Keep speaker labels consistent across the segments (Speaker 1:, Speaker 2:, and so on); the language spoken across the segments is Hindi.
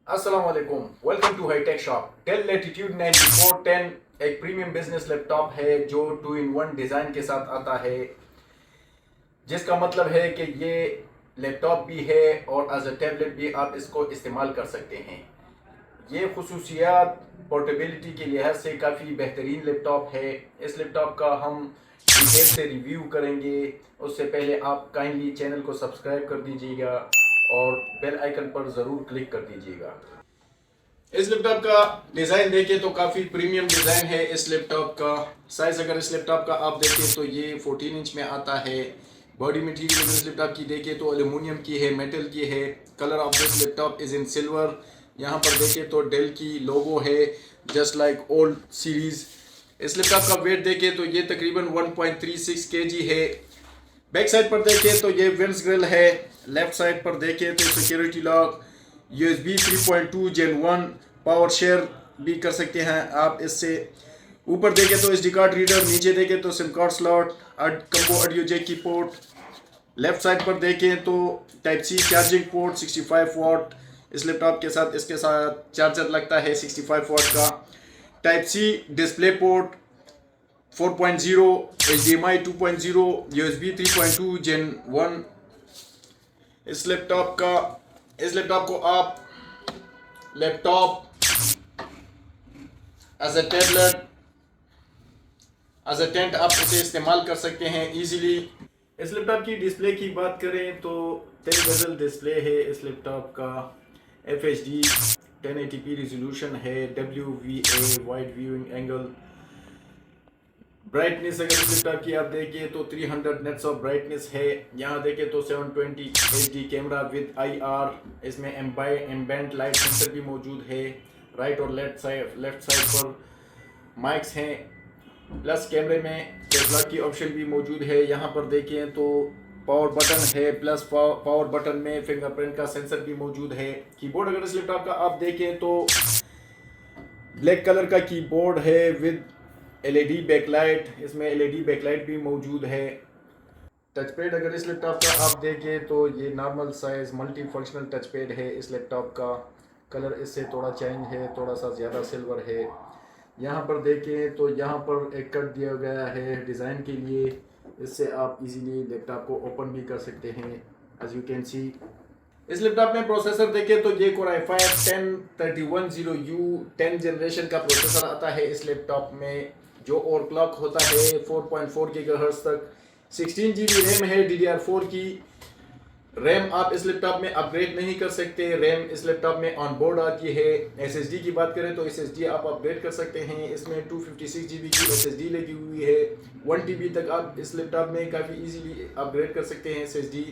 Speaker 1: अस्सलामुअलैकुम, welcome to hitech shop. Dell Latitude 9410 एक प्रीमियम बिजनेस लैपटॉप है जो 2-in-1 डिज़ाइन के साथ आता है, जिसका मतलब है कि ये लैपटॉप भी है और एज अ टैबलेट भी आप इसको इस्तेमाल कर सकते हैं। ये खुसूसियात पोर्टेबिलिटी के लिहाज से काफ़ी बेहतरीन लैपटॉप है। इस लैपटॉप का हम डिटेल से रिव्यू करेंगे। उससे पहले आप काइंडली चैनल को सब्सक्राइब कर दीजिएगा और बेल आइकन पर ज़रूर क्लिक कर दीजिएगा। इस लैपटॉप का डिज़ाइन देखें तो काफ़ी प्रीमियम डिज़ाइन है। इस लैपटॉप का साइज़ अगर इस लैपटॉप का आप देखें तो ये 14 इंच में आता है। बॉडी मटेरियल इस लैपटॉप की देखें तो एल्यूमिनियम की है, मेटल की है। Colour of this laptop is in silver. यहाँ पर देखें तो डेल की लोगो है, जस्ट लाइक ओल्ड सीरीज़। इस लैपटॉप का वेट देखें तो ये तकरीबन 1.36 kg है। बैक साइड पर देखें तो ये विंड्स ग्रिल है। लेफ्ट साइड पर देखें तो security lock, USB 3.2 Gen 1 power share भी कर सकते हैं आप इससे। ऊपर देखें तो SD कार्ड रीडर, नीचे देखें तो SIM card slot, combo audio jack की पोर्ट। लेफ्ट साइड पर देखें तो type C charging port 65 watt. इस लैपटॉप के साथ इसके साथ चार्जर लगता है 65 वाट का। Type C display port 4.0, HDMI 2.0, USB 3.2 Gen 1। इस लैपटॉप को आप laptop as a tablet, as a tent आप उसे इस्तेमाल कर सकते हैं इजीली। इस लैपटॉप की डिस्प्ले की बात करें तो 10 बेजल डिस्प्ले है इस लैपटॉप का। FHD 1080p रिजोल्यूशन है, WVA wide viewing angle. Brightness अगर इस लैपटॉप की आप देखें तो 300 नेट्स ऑफ ब्राइटनेस है। यहाँ देखें तो 720 HD कैमरा विद IR। इसमें एम्बेंट लाइट सेंसर भी मौजूद है। राइट और लेफ्ट साइड पर माइक्स हैं। प्लस कैमरे में लॉक की ऑप्शन भी मौजूद है। यहाँ पर देखें तो पावर बटन है, प्लस पावर बटन में फिंगरप्रिंट का सेंसर भी मौजूद है। कीबोर्ड अगर इस लैपटॉप का आप देखें तो ब्लैक कलर का कीबोर्ड है विद LED बैकलाइट। इसमें LED बैकलाइट भी मौजूद है। टच पैड अगर इस लैपटॉप का आप देखें तो ये normal size multi functional touch pad है इस लैपटॉप का। कलर इससे थोड़ा चेंज है, थोड़ा सा ज़्यादा सिल्वर है। यहाँ पर देखें तो यहाँ पर एक कट दिया गया है डिज़ाइन के लिए। इससे आप इजीली लैपटॉप को ओपन भी कर सकते हैं एज यू कैन सी। इस लैपटॉप में प्रोसेसर देखें तो ये Core i5 10310U 10 जनरेशन का प्रोसेसर आता है इस लैपटॉप में, जो ओवरक्लॉक होता है 4.4 GHz तक। 16 GB रैम है DDR4 की। रैम आप इस लैपटॉप में अपग्रेड नहीं कर सकते। रैम इस लैपटॉप में ऑन बोर्ड आती है। SSD की बात करें तो SSD आप अपग्रेड कर सकते हैं। इसमें 256 GB की SSD लगी हुई है। 1 TB तक आप इस लैपटॉप में काफ़ी इजीली अपग्रेड कर सकते हैं SSD।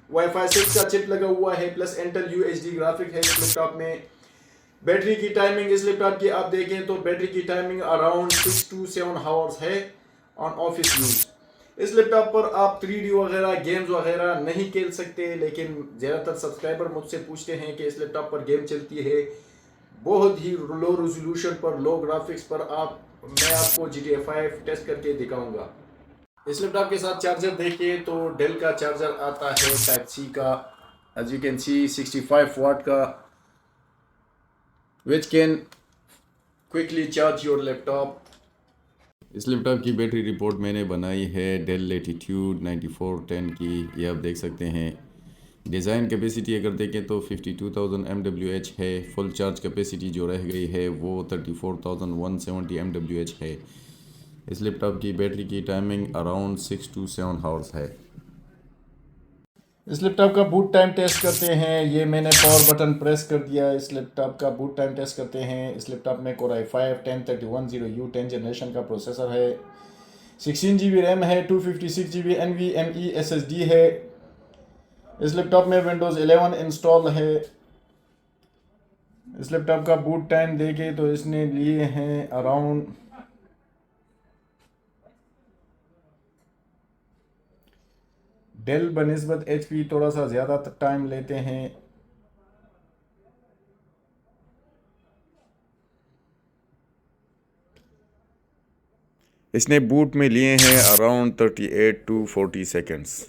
Speaker 1: Wi-Fi 6 का चिप लगा हुआ है, प्लस Intel UHD ग्राफिक है इस लैपटॉप में। बैटरी की टाइमिंग इस लैपटॉप की आप देखें तो बैटरी की टाइमिंग अराउंड 6 to 7 आवर्स है ऑन ऑफिस यूज़। इस लैपटॉप पर आप 3D वगैरह गेम्स वगैरह नहीं खेल सकते, लेकिन ज़्यादातर सब्सक्राइबर मुझसे पूछते हैं कि इस लैपटॉप पर गेम चलती है। बहुत ही लो रेजोल्यूशन पर, लो ग्राफिक्स पर मैं आपको GTA 5 टेस्ट करके दिखाऊंगा। इस लैपटॉप के साथ चार्जर देखिए तो डेल का चार्जर आता है टाइप सी का, as you can see 65 watt का, which can quickly charge your laptop.
Speaker 2: इस लैपटॉप की बैटरी रिपोर्ट मैंने बनाई है डेल लैटिट्यूड 9410 की, ये आप देख सकते हैं। डिज़ाइन कैपेसिटी अगर देखें तो 52,000 mAh है। फुल चार्ज कैपेसिटी जो रह गई है वो 34,170 mAh है। इस लैपटॉप की बैटरी की टाइमिंग अराउंड 6 to 7 आवर्स है।
Speaker 1: इस लैपटॉप का बूट टाइम टेस्ट करते हैं। ये मैंने पावर बटन प्रेस कर दिया। इस लैपटॉप का बूट टाइम टेस्ट करते हैं। इस लैपटॉप में Core i5 10310U 10 जनरेशन का प्रोसेसर है। 16 GB रैम है, 256 GB NVMe SSD है। इस लैपटॉप में Windows 11 इंस्टॉल है। इस लैपटॉप का बूट टाइम देखें तो इसने लिए हैं अराउंड डेल बनिस्बत HP थोड़ा सा ज़्यादा टाइम लेते हैं।
Speaker 2: इसने बूट में लिए हैं around 38 to 40 seconds.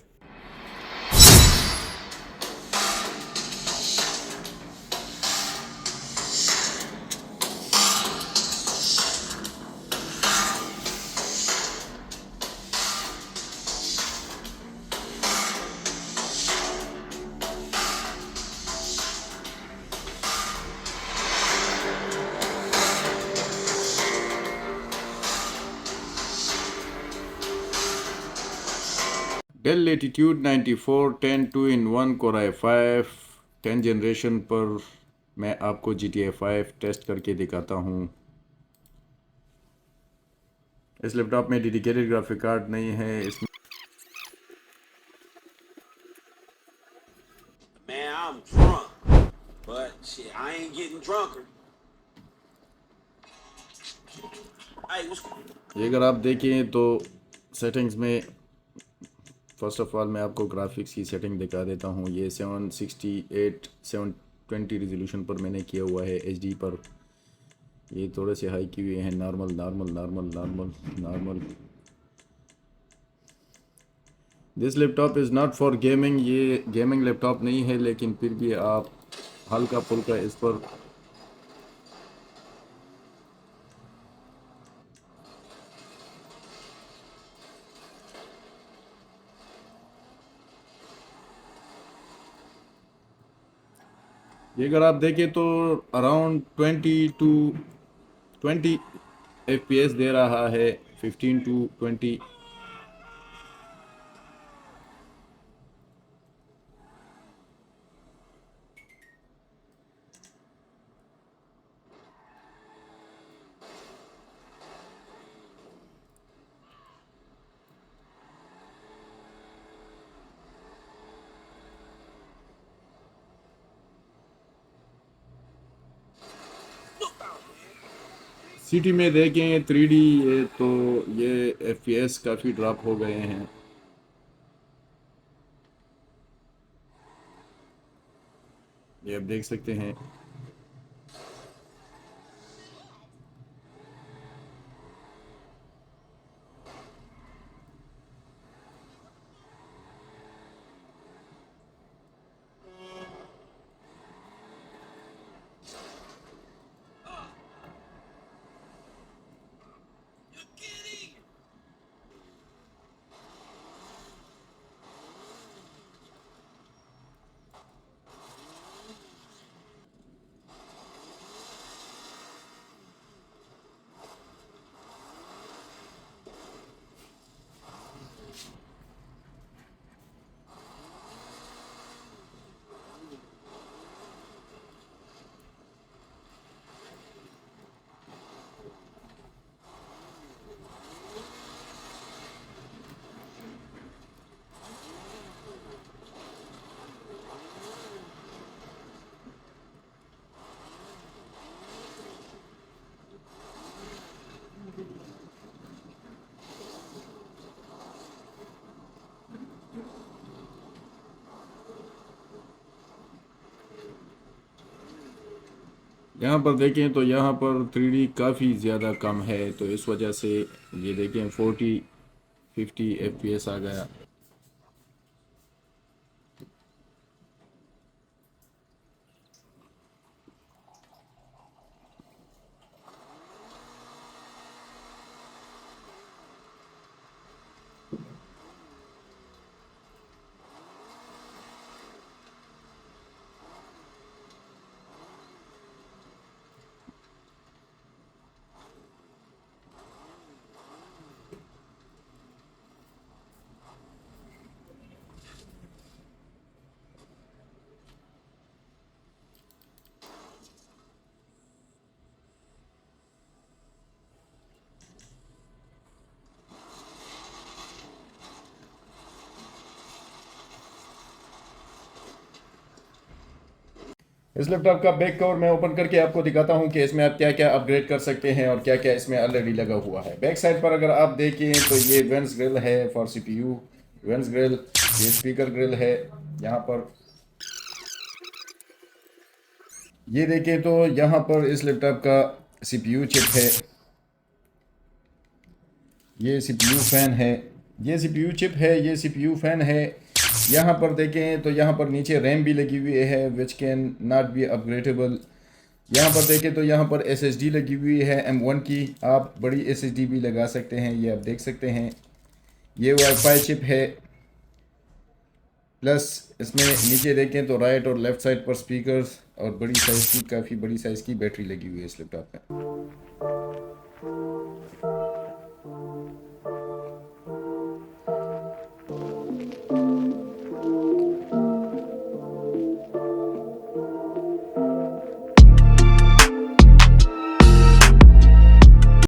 Speaker 2: Dell Latitude 9410 2-in-1 Core i5 10 generation पर मैं आपको GTA 5 टेस्ट करके दिखाता हूँ। इस लैपटॉप में डेडिकेटेड ग्राफिक कार्ड नहीं है। इसमें
Speaker 3: Man, I'm drunk, but shit, I ain't getting drunker. Hey, what's
Speaker 2: ये अगर आप देखें तो सेटिंग्स में फर्स्ट ऑफ ऑल मैं आपको ग्राफिक्स की सेटिंग दिखा देता हूँ। ये 768 720 रेजोल्यूशन पर मैंने किया हुआ है। HD पर ये थोड़े से हाई किए हुए हैं। Normal normal normal normal normal. This laptop is not for gaming. ये गेमिंग लैपटॉप नहीं है, लेकिन फिर भी आप हल्का फुल्का इस पर ये अगर आप देखें तो अराउंड 20 FPS दे रहा है। 15 to 20। सिटी में देखें 3D ये तो ये FPS काफ़ी ड्रॉप हो गए हैं। ये आप देख सकते हैं। यहाँ पर देखें तो यहाँ पर 3D काफ़ी ज़्यादा कम है, तो इस वजह से ये देखें 40-50 FPS आ गया। इस लैपटॉप का बैक कवर मैं ओपन करके आपको दिखाता हूं कि इसमें आप क्या क्या अपग्रेड कर सकते हैं और क्या क्या इसमें ऑलरेडी लगा हुआ है। बैक साइड पर अगर आप देखें तो ये वेंस ग्रिल है फॉर CPU। वेंस ग्रिल, ये स्पीकर ग्रिल है। यहाँ पर ये देखें तो यहाँ पर इस लैपटॉप का CPU चिप है। ये CPU फैन है। ये CPU चिप है, ये CPU फैन है। यहाँ पर देखें तो यहाँ पर नीचे रैम भी लगी हुई है which can not be upgradable. यहाँ पर देखें तो यहाँ पर SSD लगी हुई है M1 की। आप बड़ी SSD भी लगा सकते हैं, ये आप देख सकते हैं। ये वाईफाई चिप है। प्लस इसमें नीचे देखें तो राइट और लेफ़्ट साइड पर स्पीकर्स और बड़ी साइज़ की, काफ़ी बड़ी साइज़ की बैटरी लगी हुई है इस लैपटॉप में।